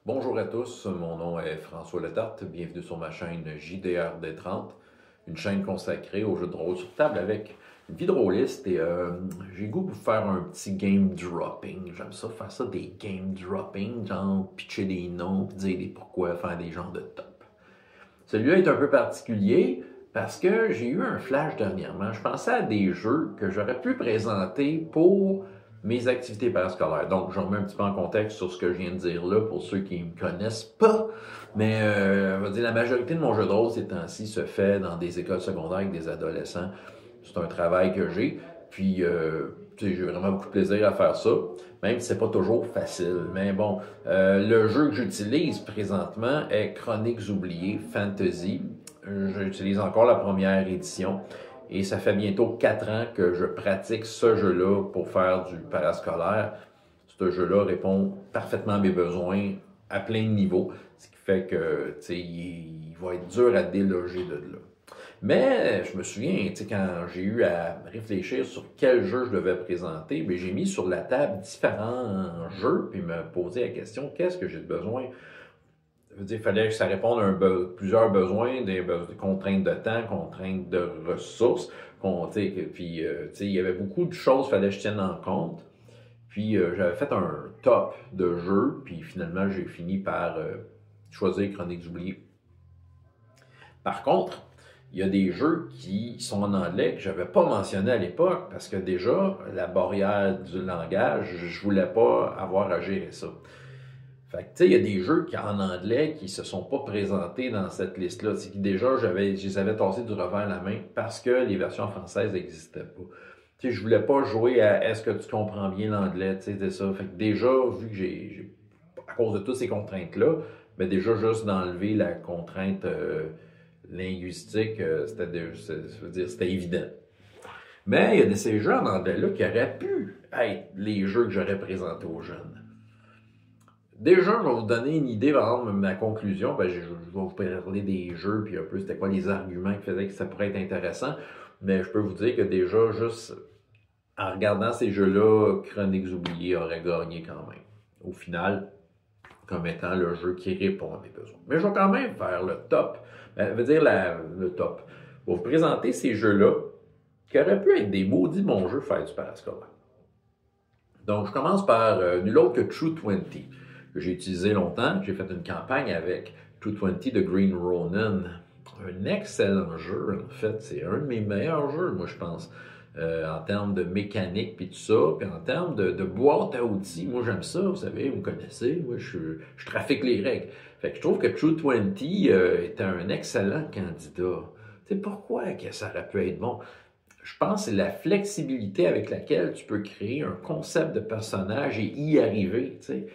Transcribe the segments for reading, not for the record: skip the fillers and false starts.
Bonjour à tous, mon nom est François Letarte, bienvenue sur ma chaîne JDRD30, une chaîne consacrée aux jeux de rôle sur table avec une vie de rôliste et j'ai le goût de vous faire un petit game dropping. J'aime ça, faire ça des game dropping, genre pitcher des noms, puis dire des pourquoi, faire des genres de top. Celui-là est un peu particulier parce que j'ai eu un flash dernièrement. Je pensais à des jeux que j'aurais pu présenter pour mes activités parascolaires. Donc, je remets un petit peu en contexte sur ce que je viens de dire là pour ceux qui ne me connaissent pas. Mais on va dire, la majorité de mon jeu de rôle ces temps-ci se fait dans des écoles secondaires avec des adolescents. C'est un travail que j'ai. Puis, j'ai vraiment beaucoup de plaisir à faire ça, même si c'est pas toujours facile. Mais bon, le jeu que j'utilise présentement est Chroniques oubliées Fantasy. J'utilise encore la première édition. Et ça fait bientôt 4 ans que je pratique ce jeu-là pour faire du parascolaire. Ce jeu-là répond parfaitement à mes besoins à plein de niveaux, ce qui fait que, il va être dur à déloger de là. Mais je me souviens, quand j'ai eu à réfléchir sur quel jeu je devais présenter, bien, j'ai mis sur la table différents jeux, puis me posé la question, qu'est-ce que j'ai besoin? Ça veut dire qu'il fallait que ça réponde à plusieurs besoins, des contraintes de temps, contraintes de ressources. Puis, il y avait beaucoup de choses qu'il fallait que je tienne en compte. Puis, j'avais fait un top de jeux, puis finalement, j'ai fini par choisir Chroniques oubliées. Par contre, il y a des jeux qui sont en anglais que je n'avais pas mentionné à l'époque parce que déjà, la barrière du langage, je voulais pas avoir à gérer ça. Fait que, tu sais, il y a des jeux en anglais qui se sont pas présentés dans cette liste-là. C'est que déjà, je les avais tassés du revers de la main parce que les versions françaises n'existaient pas. Tu sais, je voulais pas jouer à est-ce que tu comprends bien l'anglais, tu sais, c'est ça. Fait que déjà, vu que à cause de toutes ces contraintes-là, mais déjà juste d'enlever la contrainte linguistique, c'était évident. Mais il y a ces jeux en anglais-là qui auraient pu être les jeux que j'aurais présentés aux jeunes. Déjà, je vais vous donner une idée, par exemple, ma conclusion. Ben, je vais vous parler des jeux, puis un peu c'était quoi les arguments qui faisaient que ça pourrait être intéressant. Mais je peux vous dire que déjà, juste en regardant ces jeux-là, Chroniques oubliées aurait gagné quand même. Au final, comme étant le jeu qui répond à mes besoins. Mais je vais quand même faire le top. Le top. Je vais vous présenter ces jeux-là qui auraient pu être des maudits bons jeux faire du parascolaire. Donc, je commence par nul autre que True 20, que j'ai utilisé longtemps. J'ai fait une campagne avec True 20 de Green Ronin. Un excellent jeu, en fait. C'est un de mes meilleurs jeux, moi, je pense. En termes de mécanique, puis tout ça, puis en termes de boîte à outils. Moi, j'aime ça, vous savez, vous me connaissez. Moi, je trafique les règles. Fait que je trouve que True 20 est un excellent candidat. Tu sais, pourquoi que ça aurait pu être bon? Je pense que c'est la flexibilité avec laquelle tu peux créer un concept de personnage et y arriver, tu sais.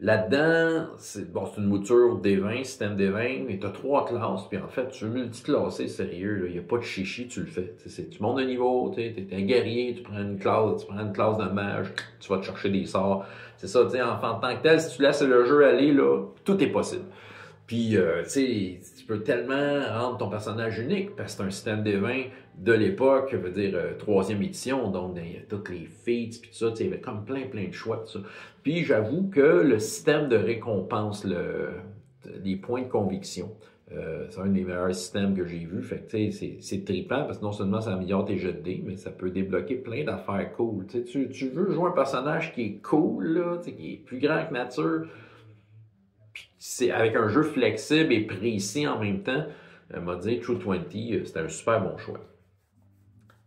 Là-dedans, c'est une mouture D20, système D20, mais tu as 3 classes, puis en fait, tu veux multiclasser, sérieux, il n'y a pas de chichi, tu le fais. Tu montes de niveau, tu es un guerrier, tu prends une classe de mage, tu vas te chercher des sorts. C'est ça, tu sais, en tant que tel, si tu laisses le jeu aller, là, tout est possible. Puis, tu sais, tu peux tellement rendre ton personnage unique, parce que c'est un système D20 de l'époque, je veux dire, 3e édition, donc il y a toutes les feats, puis tout ça, tu sais, il y avait comme plein de choix, tout ça. Puis, j'avoue que le système de récompense, les points de conviction, c'est un des meilleurs systèmes que j'ai vu. Fait que, tu sais, c'est trippant, parce que non seulement ça améliore tes jets de dés, mais ça peut débloquer plein d'affaires cool. Tu sais, tu veux jouer un personnage qui est cool, là, tu sais, qui est plus grand que nature, c'est avec un jeu flexible et précis en même temps, m'a dit True 20, c'était un super bon choix.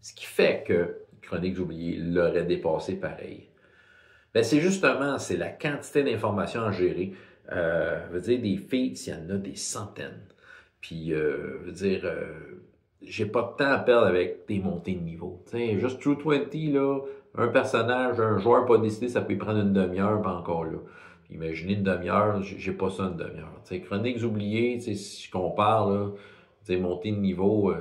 Ce qui fait que Chroniques oubliées l'aurait dépassé pareil. Ben c'est la quantité d'informations à gérer. Des feats, il y en a des centaines. Puis, j'ai pas de temps à perdre avec des montées de niveau. T'sais, juste True 20, là, un personnage, un joueur pas décidé, ça peut prendre une demi-heure, pas encore là. Imaginez une demi-heure, j'ai pas ça une demi-heure. Chroniques oubliées, si je compare, là, monter de niveau, ça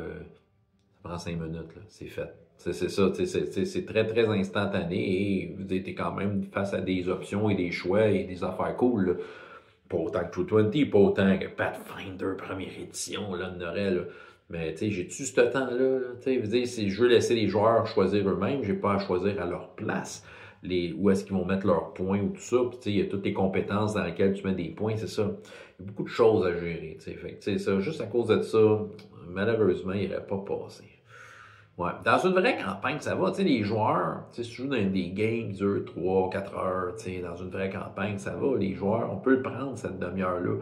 prend 5 minutes, là, c'est fait. C'est ça, c'est très instantané et vous êtes quand même face à des options et des choix et des affaires cool. Là. Pas autant que True 20, pas autant que Pathfinder première édition, là, on aurait, là. Mais tu sais, j'ai-tu ce temps-là? Tu sais, si je veux laisser les joueurs choisir eux-mêmes, j'ai pas à choisir à leur place. où est-ce qu'ils vont mettre leurs points ou tout ça. Puis, il y a toutes les compétences dans lesquelles tu mets des points, c'est ça. Il y a beaucoup de choses à gérer. Fait que, ça, juste à cause de ça, malheureusement, il n'aurait pas passé. Ouais. Dans une vraie campagne, ça va. Les joueurs, si tu joues dans des games qui durent 3-4 heures, dans une vraie campagne, ça va. Les joueurs, on peut le prendre, cette demi-heure-là.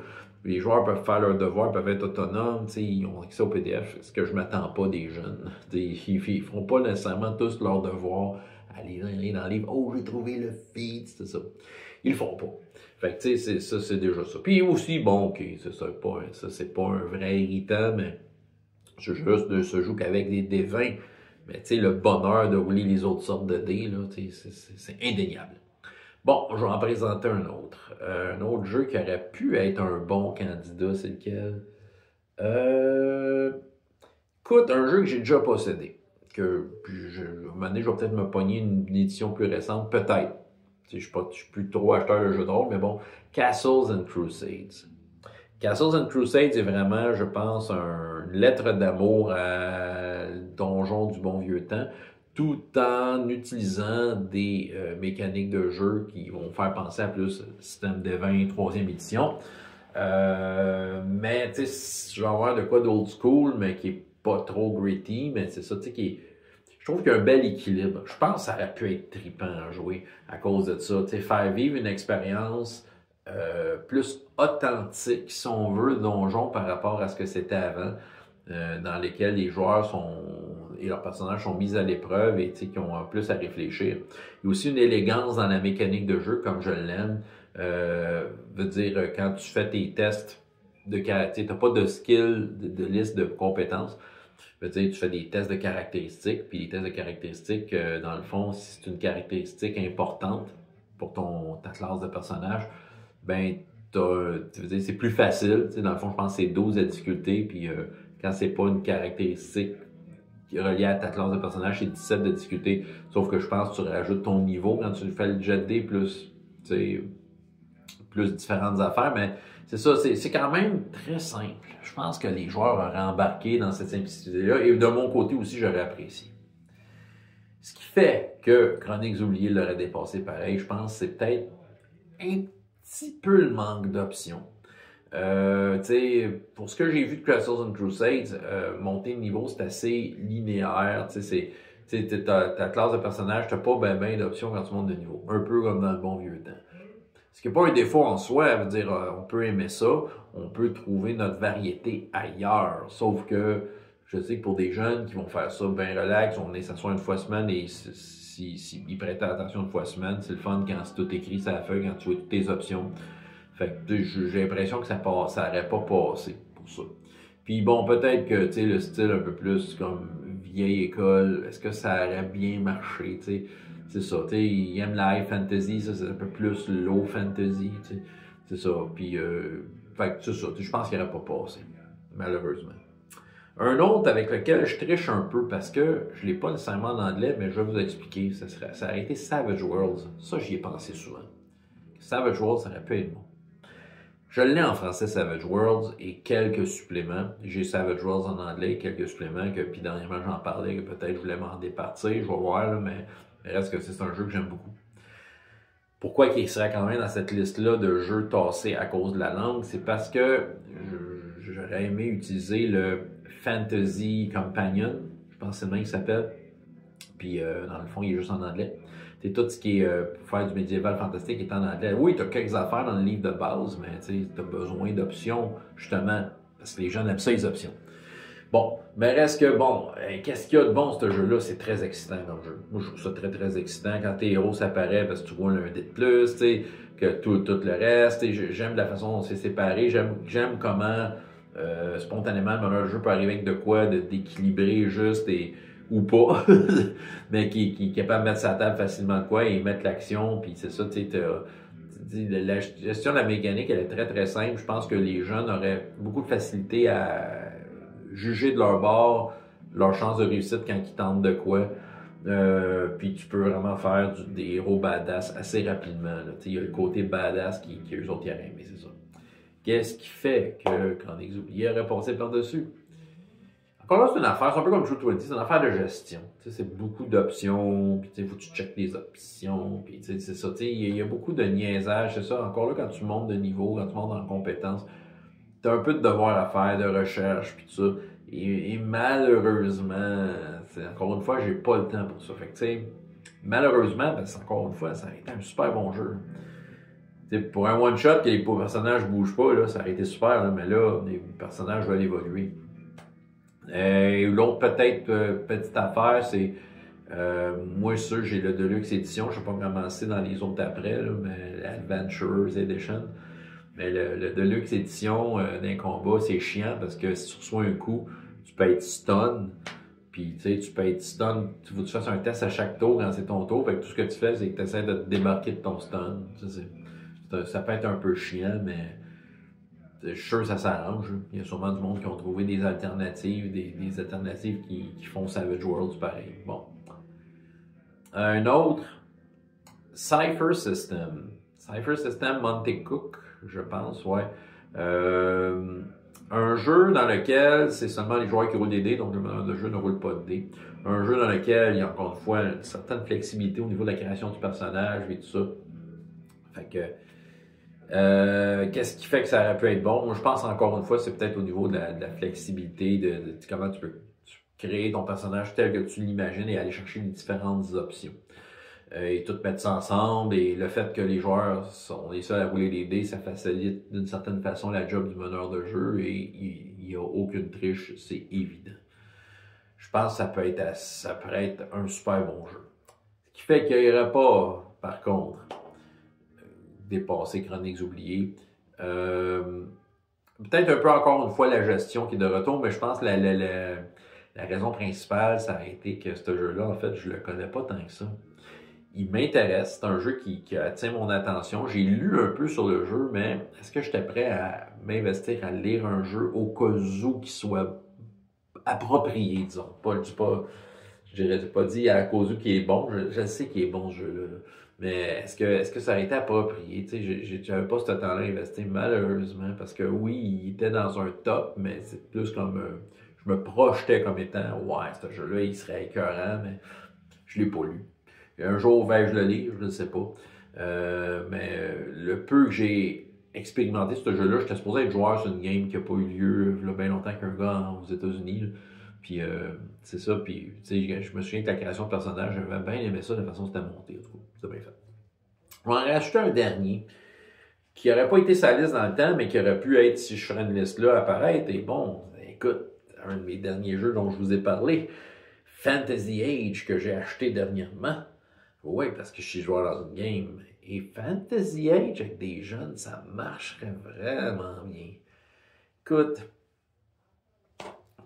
Les joueurs peuvent faire leurs devoirs, peuvent être autonomes, ils ont accès au PDF, ce que je ne m'attends pas des jeunes. Ils ne feront pas nécessairement tous leurs devoirs, aller dans le livre, oh, j'ai trouvé le feed, c'est ça. Ils le font pas. Fait que, ça, c'est déjà ça. Puis aussi, bon, OK, c'est pas un vrai irritant, mais c'est juste de se jouer qu'avec des dés 20. Mais le bonheur de rouler les autres sortes de dés, là, c'est indéniable. Bon, je vais en présenter un autre. Un autre jeu qui aurait pu être un bon candidat, c'est lequel? Écoute, un jeu que j'ai déjà possédé. À un moment donné, je vais peut-être me pogner une édition plus récente, peut-être. Je suis plus trop acheteur de jeux de rôle, mais bon, Castles and Crusades. Castles and Crusades est vraiment, je pense, une lettre d'amour à Donjon du bon vieux temps, tout en utilisant des mécaniques de jeu qui vont faire penser à plus système des 20 3e édition. Mais, tu sais, je vais avoir de quoi d'old school, mais qui est pas trop gritty, mais c'est ça, tu sais, je trouve qu'il y a un bel équilibre. Je pense que ça aurait pu être trippant à jouer à cause de ça. Tu sais, faire vivre une expérience plus authentique, si on veut, de Donjon par rapport à ce que c'était avant, dans lesquels les joueurs et leurs personnages sont mis à l'épreuve et qui ont plus à réfléchir. Il y a aussi une élégance dans la mécanique de jeu, comme je l'aime. Veut dire, quand tu fais tes tests de caractère, tu n'as pas de skill, de liste de compétences. Veut dire, tu fais des tests de caractéristiques, puis les tests de caractéristiques, dans le fond, si c'est une caractéristique importante pour ta classe de personnage, ben, tu veux dire, c'est plus facile. Dans le fond, je pense que c'est 12 de difficulté, puis quand c'est pas une caractéristique reliée à ta classe de personnage, c'est 17 de difficulté. Sauf que je pense que tu rajoutes ton niveau quand tu fais le jet de dés plus différentes affaires, mais c'est ça, c'est quand même très simple. Je pense que les joueurs auraient embarqué dans cette simplicité-là, et de mon côté aussi, j'aurais apprécié. Ce qui fait que Chroniques oubliées l'aurait dépassé pareil, je pense que c'est peut-être un petit peu le manque d'options. Pour ce que j'ai vu de Castles and Crusades, monter de niveau, c'est assez linéaire. Ta classe de personnage, t'as pas ben d'options quand tu montes de niveau. Un peu comme dans le bon vieux temps. Ce qui n'est pas un défaut en soi, veut dire, on peut aimer ça, on peut trouver notre variété ailleurs. Sauf que je sais que pour des jeunes qui vont faire ça bien relax, on est s'asseoir une fois semaine et s'ils prêtent attention une fois semaine, c'est le fun quand c'est tout écrit sur la feuille, quand tu vois toutes tes options. Fait que j'ai l'impression que ça n'aurait pas passé pour ça. Puis bon, peut-être que le style un peu plus comme vieille école, est-ce que ça aurait bien marché, t'sais? C'est ça, tu sais, ils aiment la high fantasy, ça c'est un peu plus low fantasy, tu sais, c'est ça. Puis, fait que c'est ça, je pense qu'il n'aurait pas passé, malheureusement. Un autre avec lequel je triche un peu parce que je ne l'ai pas nécessairement en anglais, mais je vais vous expliquer, ça aurait été Savage Worlds. Ça, j'y ai pensé souvent. Savage Worlds, ça aurait pu être bon. Je l'ai en français, Savage Worlds, et quelques suppléments. J'ai Savage Worlds en anglais, quelques suppléments, puis dernièrement j'en parlais, que peut-être je voulais m'en départir, je vais voir, là, mais il reste que c'est un jeu que j'aime beaucoup. Pourquoi il serait quand même dans cette liste-là de jeux tassés à cause de la langue? C'est parce que j'aurais aimé utiliser le Fantasy Companion, je pense que c'est le même qui s'appelle, puis dans le fond, il est juste en anglais. C'est tout ce qui est pour faire du médiéval fantastique est en anglais. Oui, tu as quelques affaires dans le livre de base, mais tu as besoin d'options, justement, parce que les gens aiment ça, les options. Bon, mais reste que, bon, qu'est-ce qu'il y a de bon, ce jeu-là? C'est très excitant comme jeu. Moi, je trouve ça très, très excitant. Quand tes héros s'apparaissent, parce que tu vois un dé de plus, tu sais, que tout le reste. J'aime la façon dont c'est séparé. J'aime comment, spontanément, le jeu peut arriver avec de quoi, d'équilibrer juste ou pas, mais qui est capable de mettre sa table facilement de quoi et mettre l'action, puis c'est ça, tu sais, la gestion de la mécanique, elle est très, très simple. Je pense que les jeunes auraient beaucoup de facilité à juger de leur bord leur chance de réussite quand ils tentent de quoi. Puis tu peux vraiment faire des héros badass assez rapidement. Il y a le côté badass qui eux autres y auraient aimé, c'est ça. Qu'est-ce qui fait que Chroniques oubliées aurait passé par-dessus? Encore là, c'est une affaire, c'est un peu comme True 20, c'est une affaire de gestion. C'est beaucoup d'options, puis il faut que tu checkes les options, puis c'est ça. Il y a beaucoup de niaisage, c'est ça. Encore là, quand tu montes de niveau, quand tu montes en compétences, tu as un peu de devoir à faire, de recherche, puis tout ça. Et malheureusement, encore une fois, j'ai pas le temps pour ça. Fait que, malheureusement, parce que encore une fois, ça a été un super bon jeu. T'sais, pour un one-shot, que les personnages ne bougent pas, là, ça aurait été super, là, mais là, les personnages veulent évoluer. L'autre petite affaire, c'est moi sûr j'ai le Deluxe Edition, je ne sais pas comment c'est dans les autres après, là, mais l'Adventures Edition. Mais le Deluxe Edition d'un combat, c'est chiant parce que si tu reçois un coup, tu peux être stun. Puis tu peux être stun, il faut que tu fasses un test à chaque tour quand c'est ton tour. Fait que tout ce que tu fais, c'est que tu essaies de te débarquer de ton stun. Ça peut être un peu chiant, mais je suis sûr que ça s'arrange. Il y a sûrement du monde qui ont trouvé des alternatives, des alternatives qui font Savage Worlds pareil. Bon. Un autre, Cypher System. Cypher System Monte Cook, je pense, ouais. Un jeu dans lequel c'est seulement les joueurs qui roulent des dés, donc le jeu ne roule pas de dés. Un jeu dans lequel il y a encore une fois une certaine flexibilité au niveau de la création du personnage et tout ça. Fait que qu'est-ce qui fait que ça aurait pu être bon? Moi, je pense encore une fois, c'est peut-être au niveau de la flexibilité, de comment tu peux créer ton personnage tel que tu l'imagines et aller chercher les différentes options. Et tout mettre ça ensemble, et le fait que les joueurs sont les seuls à rouler les dés, ça facilite d'une certaine façon la job du meneur de jeu, et il n'y a aucune triche, c'est évident. Je pense que ça peut être un super bon jeu. Ce qui fait qu'il n'y aurait pas, par contre, dépasser Chroniques oubliées. Peut-être un peu encore une fois la gestion qui est de retour, mais je pense que la raison principale, ça a été que ce jeu-là, en fait, je le connais pas tant que ça. Il m'intéresse, c'est un jeu qui attire mon attention. J'ai lu un peu sur le jeu, mais est-ce que j'étais prêt à m'investir à lire un jeu au cas où qui soit approprié, disons. Je dirais pas dit à cause où qui est bon, je sais qu'il est bon ce jeu-là. Là. Mais est-ce que ça a été approprié? Tu sais, j'avais pas ce temps-là à investir, malheureusement, parce que oui, il était dans un top, mais c'est plus comme je me projetais comme étant ouais, ce jeu-là, il serait écœurant, mais je l'ai pas lu. Un jour, vais-je le lire? Je ne sais pas. Mais le peu que j'ai expérimenté ce jeu-là, j'étais supposé être joueur sur une game qui n'a pas eu lieu il y a bien longtemps qu'un gars aux États-Unis. Là. Puis c'est ça. Puis je me souviens que la création de personnage, j'avais bien aimé ça de la façon dont c'était monté. En tout cas, c'était bien fait. On va en rajouter un dernier qui n'aurait pas été sa liste dans le temps, mais qui aurait pu être, si je ferais une liste là, apparaître. Et bon, écoute, un de mes derniers jeux dont je vous ai parlé, Fantasy Age, que j'ai acheté dernièrement. Oui, parce que je suis joueur dans une game. Et Fantasy Age avec des jeunes, ça marcherait vraiment bien. Écoute,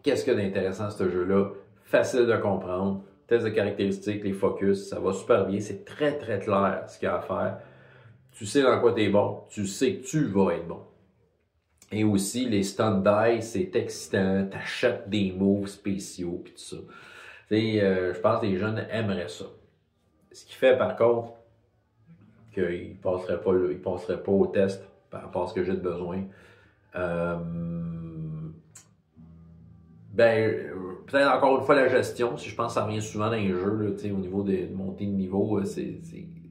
qu'est-ce qu'il y a d'intéressant ce jeu-là? Facile de comprendre. Test de caractéristiques, les focus, ça va super bien. C'est très, très clair ce qu'il y a à faire. Tu sais dans quoi tu es bon. Tu sais que tu vas être bon. Et aussi, les stun dice, c'est excitant. Tu achètes des moves spéciaux et tout ça. Je pense que les jeunes aimeraient ça. Ce qui fait, par contre, qu'il ne passerait pas au test par rapport à ce que j'ai de besoin. Peut-être encore une fois la gestion, si je pense que ça revient souvent dans les jeux, là, au niveau de montée de niveau, c'est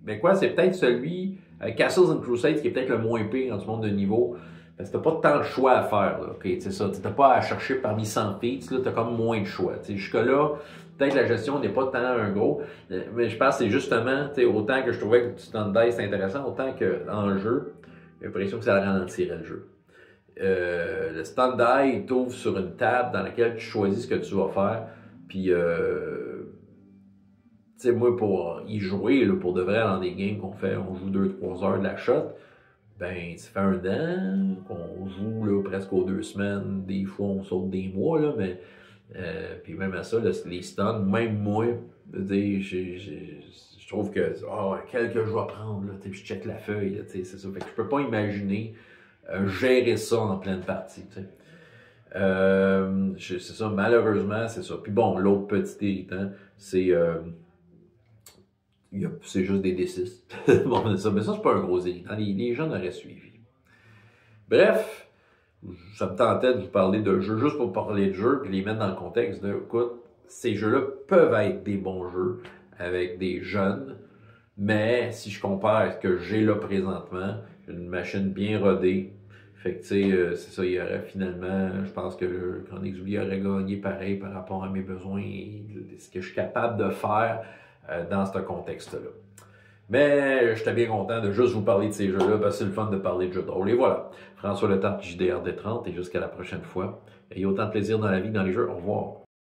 peut-être celui, Castles and Crusades, qui est peut-être le moins pire dans ce monde de niveau, parce que t'as pas tant de choix à faire, là, okay, c'est ça, t'as pas à chercher parmi 100 feats, là, t'as comme moins de choix, jusque-là, peut-être la gestion n'est pas tant un gros, mais je pense que c'est justement, autant que je trouvais que du stand dice c'est intéressant, autant qu'en jeu, j'ai l'impression que ça ralentirait le jeu. Le stand die t'ouvre sur une table dans laquelle tu choisis ce que tu vas faire, puis moi pour y jouer, là, pour de vrai dans des games on joue 2-3 heures de la shot, ben ça fait un an qu'on joue là, presque aux 2 semaines, des fois on saute des mois, là, mais puis même à ça, là, les stuns, même moi, je trouve que quel que je vais prendre, là, je check la feuille, là, c'est ça. Fait que je peux pas imaginer gérer ça en pleine partie. C'est ça, malheureusement, c'est ça. Puis bon, l'autre petit irritant, c'est juste des D6. Bon, mais ça, c'est pas un gros irritant. Les gens auraient suivi. Bref, ça me tentait de vous parler de jeux, juste pour parler de jeux, puis les mettre dans le contexte de, écoute, ces jeux-là peuvent être des bons jeux avec des jeunes, mais si je compare à ce que j'ai là présentement, une machine bien rodée, fait que tu sais, c'est ça, il y aurait finalement, je pense que le Chroniques Oubliées aurait gagné pareil par rapport à mes besoins et ce que je suis capable de faire dans ce contexte-là. Mais j'étais bien content de juste vous parler de ces jeux-là, parce que c'est le fun de parler de jeux de rôle. Et voilà, François Letarte, JDR D30, et jusqu'à la prochaine fois. Ayez autant de plaisir dans la vie que dans les jeux. Au revoir.